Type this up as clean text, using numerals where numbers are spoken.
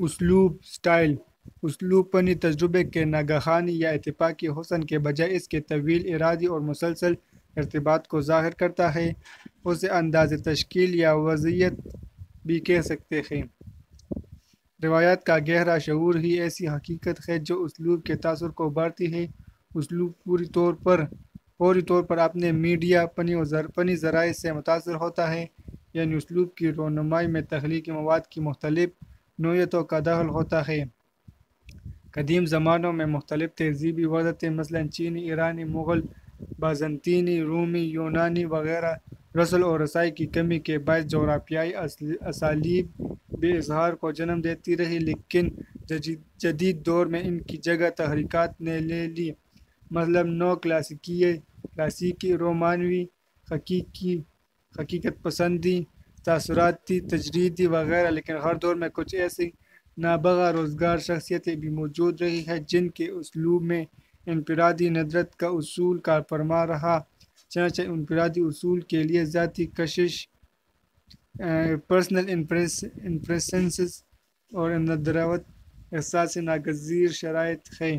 اسلوب سٹائل اسلوب فنی تجربے کے ناگہانی یا اتفاقی حسن کے بجائے اس کے طویل ارادی اور مسلسل ارتباط کو ظاہر کرتا ہے۔ اسے انداز تشکیل یا وضعیت بھی کہہ سکتے ہیں۔ روایات کا گہرا شعور ہی ایسی حقیقت ہے جو اسلوب کے تاثر کو ابھارتی ہے۔ اسلوب فوری طور پر اپنے میڈیا فنی ذرائع سے متاثر ہوتا ہے، یعنی اسلوب کی رونمائی میں تخلیقی مواد کی مختلف نوعیتوں کا دخل ہوتا ہے۔ قدیم زمانوں میں مختلف تہذیبی وحدتیں مثلاً چینی، ایرانی، مغل، بازنطینی، رومی، یونانی وغیرہ رسل و رسائی کی کمی کے باعث جغرافیائی اسالیب اظہار کو جنم دیتی رہی، لیکن جدید دور میں ان کی جگہ تحریکات نے لے لی، مثلاً نو کلاسیکی، رومانوی، حقیقت پسندی، تاثراتی تجریدی وغیرہ، لیکن ہر دور میں کچھ ایسی نابغہ روزگار شخصیتیں بھی موجود رہی ہیں جن کے اسلوب میں انفرادی ندرت کا اصول کارفرما رہا، چنانچہ انفرادی اصول کے لیے ذاتی کشش، پرسنل انفرینسز اور ندرت احساس ناگزیر شرائط ہیں۔